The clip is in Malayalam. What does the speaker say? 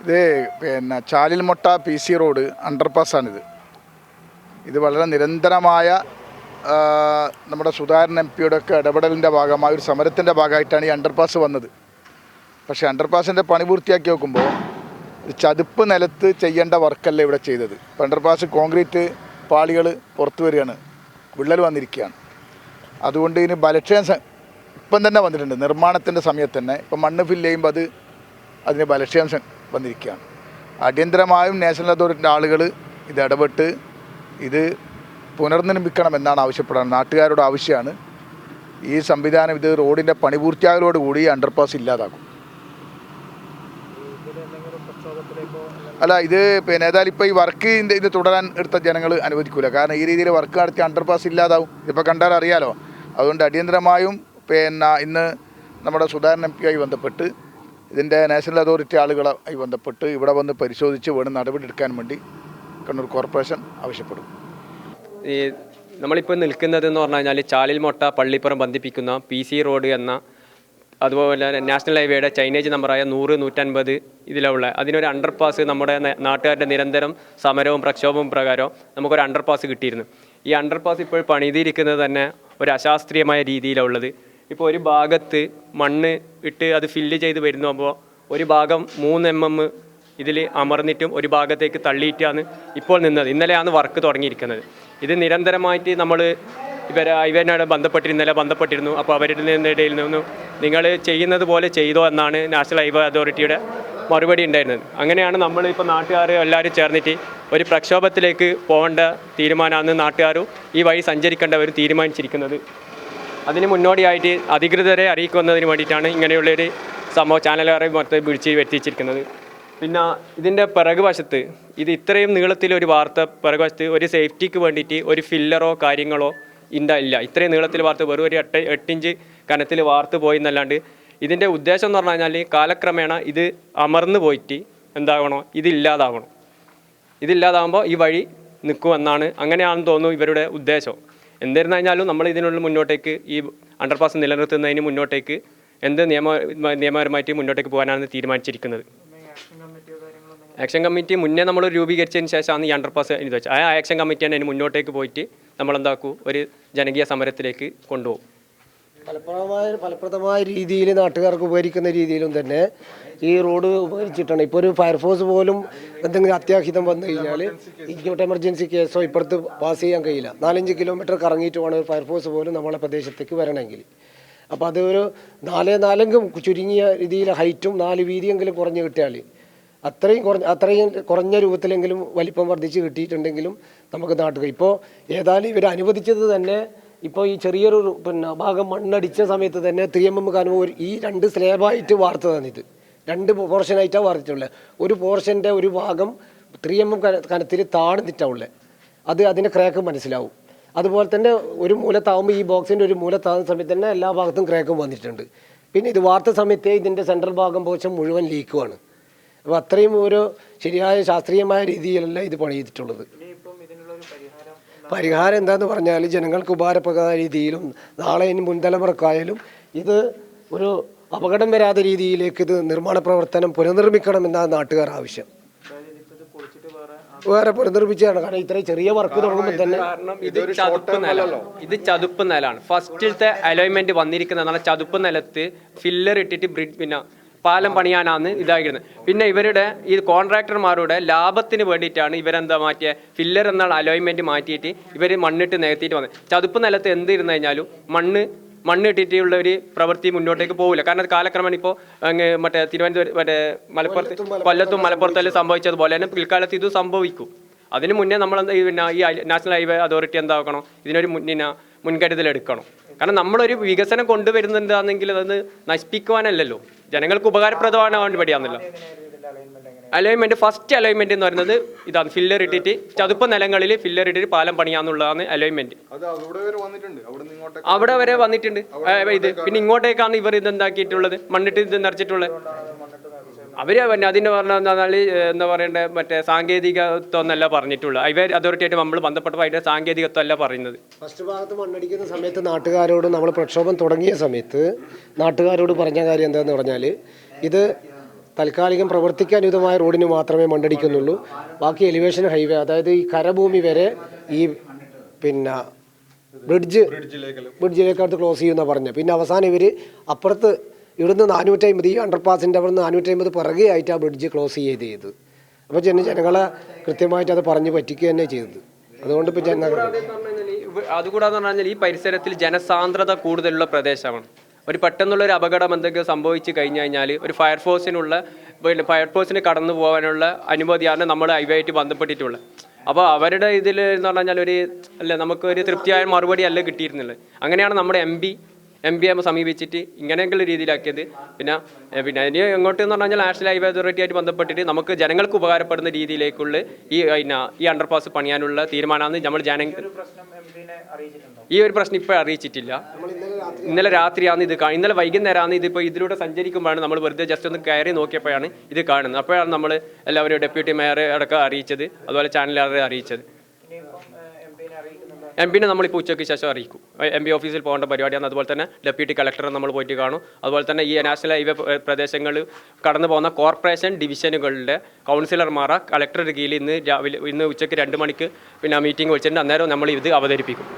ഇത് ചാലിൽമൊട്ട PC റോഡ് അണ്ടർപാസ്സാണിത്. ഇത് വളരെ നിരന്തരമായ നമ്മുടെ സുധാകരൻ MP യുടെ ഒക്കെ ഇടപെടലിൻ്റെ ഭാഗമായ ഒരു സമരത്തിൻ്റെ ഭാഗമായിട്ടാണ് ഈ അണ്ടർപാസ് വന്നത്. പക്ഷേ അണ്ടർപാസിൻ്റെ പണി പൂർത്തിയാക്കി നോക്കുമ്പോൾ ചതുപ്പ് നിലത്ത് ചെയ്യേണ്ട വർക്കല്ല ഇവിടെ ചെയ്തത്. ഇപ്പോൾ അണ്ടർപാസ് കോൺക്രീറ്റ് പാളികൾ പുറത്തു വരികയാണ്, വിള്ളൽ വന്നിരിക്കുകയാണ്. അതുകൊണ്ട് ഇതിന് ബലക്ഷയം ഇപ്പം തന്നെ വന്നിട്ടുണ്ട്. നിർമ്മാണത്തിൻ്റെ സമയത്ത് തന്നെ ഇപ്പം മണ്ണ് ഫില്ല് ചെയ്യുമ്പോൾ അതിന് ബലക്ഷയം വന്നിരിക്കുകയാണ്. അടിയന്തരമായും നാഷണൽ അതോറിറ്റിൻ്റെ ആളുകൾ ഇത് ഇടപെട്ട് ഇത് പുനർനിർമ്മിക്കണമെന്നാണ് ആവശ്യപ്പെടുന്നത്. നാട്ടുകാരുടെ ആവശ്യമാണ്. ഈ സംവിധാനം ഇത് റോഡിൻ്റെ പണി പൂർത്തിയാകലോടുകൂടി അണ്ടർപാസ് ഇല്ലാതാക്കും. അല്ല, ഇത് ഏതായാലും ഇപ്പോൾ ഈ വർക്ക് ഇത് തുടരാൻ എടുത്ത ജനങ്ങൾ അനുവദിക്കില്ല. കാരണം ഈ രീതിയിൽ വർക്ക് നടത്തി അണ്ടർപാസ് ഇല്ലാതാവും. ഇപ്പോൾ കണ്ടാൽ അറിയാലോ. അതുകൊണ്ട് അടിയന്തരമായും ഇന്ന് നമ്മുടെ സുധാകരൻ MP ആയി ബന്ധപ്പെട്ട് ഇതിൻ്റെ നാഷണൽ അതോറിറ്റി ആളുകളായി ബന്ധപ്പെട്ട് ഇവിടെ വന്ന് പരിശോധിച്ച് വേണം നടപടി എടുക്കാൻ വേണ്ടി കണ്ണൂർ കോർപ്പറേഷൻ ആവശ്യപ്പെടും. ഈ നമ്മളിപ്പോൾ നിൽക്കുന്നതെന്ന് പറഞ്ഞു കഴിഞ്ഞാൽ ചാലിൽമൊട്ട പള്ളിപ്പുറം ബന്ധിപ്പിക്കുന്ന PC റോഡ് എന്ന അതുപോലെ നാഷണൽ ഹൈവേയുടെ ചൈനേജ് നമ്പറായ 100-150 ഇതിലുള്ള അതിനൊരു അണ്ടർപാസ് നമ്മുടെ നാട്ടുകാരുടെ നിരന്തരം സമരവും പ്രക്ഷോഭവും പ്രകാരം നമുക്കൊരു അണ്ടർപാസ് കിട്ടിയിരുന്നു. ഈ അണ്ടർപാസ് ഇപ്പോൾ പണിതിരിക്കുന്നത് തന്നെ ഒരു അശാസ്ത്രീയമായ രീതിയിലുള്ളത്. ഇപ്പോൾ ഒരു ഭാഗത്ത് മണ്ണ് ഇട്ട് അത് ഫില്ല് ചെയ്ത് വരുമ്പോൾ ഒരു ഭാഗം 3 mm ഇതിൽ അമർന്നിട്ടും ഒരു ഭാഗത്തേക്ക് തള്ളിയിട്ടാണ് ഇപ്പോൾ നിന്നത്. ഇന്നലെയാണ് വർക്ക് തുടങ്ങിയിരിക്കുന്നത്. ഇത് നിരന്തരമായിട്ട് നമ്മൾ ഇവരോട് ബന്ധപ്പെട്ടിരുന്നു. അപ്പോൾ അവരുടെ ഇടയിൽ നിന്നും നിങ്ങൾ ചെയ്യുന്നത് പോലെ ചെയ്തോ എന്നാണ് നാഷണൽ ഹൈവേ അതോറിറ്റിയുടെ മറുപടി ഉണ്ടായിരുന്നത്. അങ്ങനെയാണ് നമ്മളിപ്പോൾ നാട്ടുകാർ എല്ലാവരും ചേർന്നിട്ട് ഒരു പ്രക്ഷോഭത്തിലേക്ക് പോകേണ്ട തീരുമാനമാണ് നാട്ടുകാരും ഈ വഴി സഞ്ചരിക്കേണ്ടവരും തീരുമാനിച്ചിരിക്കുന്നത്. അതിന് മുന്നോടിയായിട്ട് അധികൃതരെ അറിയിക്കുന്നതിന് വേണ്ടിയിട്ടാണ് ഇങ്ങനെയുള്ളൊരു സംഭവം ചാനലുകാരെ മൊത്തം വിളിച്ച് വരുത്തിച്ചിരിക്കുന്നത്. പിന്നെ ഇതിൻ്റെ പിറകുവശത്ത് ഇത് ഇത്രയും നീളത്തിലൊരു വാർത്ത പിറകുവശത്ത് ഒരു സേഫ്റ്റിക്ക് വേണ്ടിയിട്ട് ഒരു ഫില്ലറോ കാര്യങ്ങളോ ഇല്ല. ഇത്രയും നീളത്തിൽ വാർത്ത വെറും ഒരു 8 ഇഞ്ച് കനത്തിൽ വാർത്ത് പോയി എന്നല്ലാണ്ട് ഇതിൻ്റെ ഉദ്ദേശം എന്ന് പറഞ്ഞു കഴിഞ്ഞാൽ കാലക്രമേണ ഇത് അമർന്നു പോയിട്ട് എന്താകണോ ഇതില്ലാതാകുമ്പോൾ ഈ വഴി നിൽക്കുമെന്നാണ്, അങ്ങനെയാണെന്ന് തോന്നുന്നു ഇവരുടെ ഉദ്ദേശം. എന്നിരുന്നു കഴിഞ്ഞാലും നമ്മൾ ഇതിനുള്ള മുന്നോട്ടേക്ക് ഈ അണ്ടർപാസ് നിലനിർത്തുന്നതിന് മുന്നോട്ടേക്ക് എന്ത് നിയമപരമായിട്ട് മുന്നോട്ടേക്ക് പോകാനാണ് തീരുമാനിച്ചിരിക്കുന്നത്. ആക്ഷൻ കമ്മിറ്റി മുന്നേ നമ്മൾ രൂപീകരിച്ചതിന് ശേഷമാണ് ഈ അണ്ടർപാസ് ഇത് വെച്ചത്. ആ ആക്ഷൻ കമ്മിറ്റിയാണ് അതിന് മുന്നോട്ടേക്ക് പോയിട്ട് നമ്മളെന്താക്കും ഒരു ജനകീയ സമരത്തിലേക്ക് കൊണ്ടുപോകും. ഫലപ്രദമായ രീതിയിൽ നാട്ടുകാർക്ക് ഉപകരിക്കുന്ന രീതിയിലും തന്നെ ഈ റോഡ് ഉപകരിച്ചിട്ടാണ്. ഇപ്പോൾ ഒരു ഫയർഫോഴ്സ് പോലും എന്തെങ്കിലും അത്യാഹിതം വന്നു കഴിഞ്ഞാൽ ഇങ്ങോട്ട് എമർജൻസി കേസോ ഇപ്പുറത്ത് പാസ് ചെയ്യാൻ കഴിയില്ല. 4-5 കിലോമീറ്റർ കറങ്ങിയിട്ട് വേണം ഒരു ഫയർഫോഴ്സ് പോലും നമ്മളെ പ്രദേശത്തേക്ക് വരണമെങ്കിൽ. അപ്പോൾ അത് ഒരു 4-4 ചുരുങ്ങിയ രീതിയിൽ ഹൈറ്റും 4 വീതിയെങ്കിലും കുറഞ്ഞ് കിട്ടിയാൽ അത്രയും കുറഞ്ഞ രൂപത്തിലെങ്കിലും വലിപ്പം വർദ്ധിച്ച് കിട്ടിയിട്ടുണ്ടെങ്കിലും നമുക്ക് നാട്ടുക. ഇപ്പോൾ ഏതായാലും ഇവർ അനുവദിച്ചത് തന്നെ ഇപ്പോൾ ഈ ചെറിയൊരു ഭാഗം മണ്ണടിച്ച സമയത്ത് തന്നെ 3 mm കനവ് ഈ 2 സ്ലേബായിട്ട് വാർത്തതാണ്. ഇത് 2 പോർഷനായിട്ടാണ് വാർത്തിട്ടുള്ളത്. ഒരു പോർഷൻ്റെ ഒരു ഭാഗം 3 mm കനത്തിൽ താഴ്ന്നിട്ടുള്ളത്. അതിൻ്റെ ക്രാക്ക് മനസ്സിലാവും. അതുപോലെ തന്നെ ഒരു മൂലത്താവുമ്പോൾ ഈ ബോക്സിൻ്റെ ഒരു മൂലത്താവുന്ന സമയത്ത് തന്നെ എല്ലാ ഭാഗത്തും ക്രാക്കും വന്നിട്ടുണ്ട്. പിന്നെ ഇത് വാർത്ത സമയത്തെ ഇതിൻ്റെ സെൻട്രൽ ഭാഗം പോർഷൻ മുഴുവൻ ലീക്കുമാണ്. അപ്പോൾ അത്രയും ഒരു ശരിയായ ശാസ്ത്രീയമായ രീതിയിലല്ല ഇത് പണിതിട്ടുള്ളത്. പരിഹാരം എന്താണെന്ന് പറഞ്ഞാൽ ജനങ്ങൾക്ക് ഉപകാരപ്രദമായ രീതിയിലും നാളെ ഇനി മുൻതലമുറക്കായാലും ഇത് ഒരു അപകടം വരാത്ത രീതിയിലേക്ക് ഇത് നിർമ്മാണ പ്രവർത്തനം പുനർനിർമ്മിക്കണമെന്നാണ് നാട്ടുകാർ ആവശ്യം. വേറെ പുനർനിർമ്മിച്ചാണ്. കാരണം ഇത്രയും ചെറിയ വർക്ക് തുടങ്ങുമ്പോൾ തന്നെ ഇത് ചതുപ്പ് നിലമാണ്. ഫസ്റ്റിലത്തെ അലൈൻമെന്റ് വന്നിരിക്കുന്നതാണ് ചതുപ്പ് നിലത്ത് ഫില്ലർ ഇട്ടിട്ട് പിന്നെ പാലം പണിയാനാണ് ഇതായിരുന്നത്. പിന്നെ ഇവരുടെ ഈ കോൺട്രാക്ടർമാരുടെ ലാഭത്തിന് വേണ്ടിയിട്ടാണ് ഇവരെന്താ മാറ്റിയ ഫില്ലർ എന്ന അലോയ്ൻമെൻറ്റ് മാറ്റിയിട്ട് ഇവർ മണ്ണിട്ട് നികത്തിയിട്ട് വന്നത്. ചതുപ്പ് നിലത്ത് എന്തിരുന്നു കഴിഞ്ഞാലും മണ്ണ് ഇട്ടിട്ടുള്ള ഒരു പ്രവൃത്തി മുന്നോട്ടേക്ക് പോകില്ല. കാരണം അത് കാലക്രമേണ ഇപ്പോൾ മറ്റേ തിരുവനന്തപുരം കൊല്ലത്തും മലപ്പുറത്തെല്ലാം സംഭവിച്ചതുപോലെ തന്നെ പിൽക്കാലത്ത് ഇത് സംഭവിക്കും. അതിന് മുന്നേ നമ്മൾ പിന്നെ ഈ നാഷണൽ ഹൈവേ അതോറിറ്റി എന്താക്കണം, ഇതിനൊരു മുൻകരുതലെടുക്കണം. കാരണം നമ്മളൊരു വികസനം കൊണ്ടുവരുന്നുണ്ടാണെങ്കിൽ അത് നശിപ്പിക്കുവാനല്ലല്ലോ, ജനങ്ങൾക്ക് ഉപകാരപ്രദമാണ് വേണ്ടിയാണല്ലോ. അലൈൻമെന്റ് ഫസ്റ്റ് അലൈൻമെന്റ് എന്ന് പറയുന്നത് ഇതാണ്, ഫില്ലർ ഇട്ടിട്ട് ചതുപ്പ് നിലങ്ങളിൽ ഫില്ലർ ഇട്ടിട്ട് പാലം പണിയാന്നുള്ളതാണ് അലൈൻമെന്റ്. അവിടെ വരെ വന്നിട്ടുണ്ട് ഇത്. പിന്നെ ഇങ്ങോട്ടേക്കാണ് ഇവർ ഇതെന്താക്കിയിട്ടുള്ളത്, മണ്ണിട്ട് ഇത് നിറച്ചിട്ടുള്ളത്. അവര് അതിന് പറഞ്ഞാൽ എന്താ പറയണ്ടേ, മറ്റേ സാങ്കേതികത്വം എന്നല്ല പറഞ്ഞിട്ടുള്ളത്. ഇവർ അതോറിറ്റിയായിട്ട് നമ്മൾ ബന്ധപ്പെട്ടപ്പോൾ അതിന്റെ സാങ്കേതികത്വം അല്ല പറയുന്നത്. ഫസ്റ്റ് ഭാഗത്ത് മണ്ണടിക്കുന്ന സമയത്ത് നാട്ടുകാരോട് നമ്മൾ പ്രക്ഷോഭം തുടങ്ങിയ സമയത്ത് നാട്ടുകാരോട് പറഞ്ഞ കാര്യം എന്താണെന്ന് പറഞ്ഞാൽ ഇത് താൽക്കാലികം പ്രവർത്തിക്കാനുതമായ റോഡിന് മാത്രമേ മണ്ണടിക്കുന്നുള്ളൂ. ബാക്കി എലിവേഷൻ ഹൈവേ, അതായത് ഈ കരഭൂമി വരെ ഈ പിന്നെ ബ്രിഡ്ജിലേക്കടുത്ത് ക്ലോസ് ചെയ്യുമെന്നാണ് പറഞ്ഞത്. പിന്നെ അവസാനം ഇവർ അപ്പുറത്ത് ഇവിടുന്ന് 450, ഈ അണ്ടർപാസിൻ്റെ അവിടെ നിന്ന് 450 പിറകെ ആയിട്ട് ആ ബ്രിഡ്ജ് ക്ലോസ് ചെയ്ത്. അപ്പോൾ ജനങ്ങളെ കൃത്യമായിട്ട് അത് പറഞ്ഞ് പറ്റിക്കുക തന്നെ ചെയ്തത്. അതുകൊണ്ട് ഇപ്പോൾ അതുകൂടാതെ പറഞ്ഞാൽ ഈ പരിസരത്തിൽ ജനസാന്ദ്രത കൂടുതലുള്ള പ്രദേശമാണ്. ഒരു പെട്ടെന്നുള്ളൊരു അപകടം എന്തെങ്കിലും സംഭവിച്ചു കഴിഞ്ഞു കഴിഞ്ഞാൽ ഒരു ഫയർഫോഴ്സിന് കടന്നു പോകാനുള്ള അനുമതിയാണ് നമ്മൾ ഹൈവേയായിട്ട് ബന്ധപ്പെട്ടിട്ടുള്ളത്. അപ്പോൾ അവരുടെ ഇതിൽ എന്ന് പറഞ്ഞാൽ നമുക്കൊരു തൃപ്തിയായ മറുപടി അല്ല കിട്ടിയിരുന്നുള്ളത്. അങ്ങനെയാണ് നമ്മുടെ എം പിയെ സമീപിച്ചിട്ട് ഇങ്ങനെയുള്ള രീതിയിലാക്കിയത്. പിന്നെ ഇനി എങ്ങോട്ട് എന്ന് പറഞ്ഞാൽ നാഷണൽ ഹൈവേ അതോറിറ്റി ആയിട്ട് ബന്ധപ്പെട്ടിട്ട് നമുക്ക് ജനങ്ങൾക്ക് ഉപകാരപ്പെടുന്ന രീതിയിലേക്കുള്ള ഈ അണ്ടർപാസ് പണിയാനുള്ള തീരുമാനമാണ് നമ്മൾ ഈ ഒരു പ്രശ്നം ഇപ്പോൾ അറിയിച്ചിട്ടില്ല. ഇന്നലെ രാത്രിയാണ് ഇന്നലെ വൈകുന്നേരമാണ് ഇതിപ്പോൾ ഇതിലൂടെ സഞ്ചരിക്കുമ്പോഴാണ് നമ്മൾ വെറുതെ ജസ്റ്റ് ഒന്ന് കയറി നോക്കിയപ്പോഴാണ് ഇത് കാണുന്നത്. അപ്പോഴാണ് നമ്മൾ എല്ലാവരും ഡെപ്യൂട്ടി മേയർ അടക്കം അറിയിച്ചത്, അതുപോലെ ചാനലുകാരെ അറിയിച്ചത്. എം പിന്നെ നമ്മളിപ്പോൾ ഉച്ചയ്ക്ക് ശേഷം അറിയിക്കും. MP ഓഫീസിൽ പോകേണ്ട പരിപാടിയാണ്. അതുപോലെ തന്നെ ഡെപ്യൂട്ടി കളക്ടറെ നമ്മൾ പോയിട്ട് കാണും. അതുപോലെ തന്നെ ഈ നാഷണൽ ഹൈവേ പ്രദേശങ്ങളിൽ കടന്നു പോകുന്ന കോർപ്പറേഷൻ ഡിവിഷനുകളുടെ കൗൺസിലർമാരെ കളക്ടറുടെ കീഴിൽ ഇന്ന് ഉച്ചയ്ക്ക് 2 മണിക്ക് പിന്നെ മീറ്റിംഗ് വിളിച്ചിട്ടുണ്ട്. അന്നേരം നമ്മൾ ഇത് അവതരിപ്പിക്കും.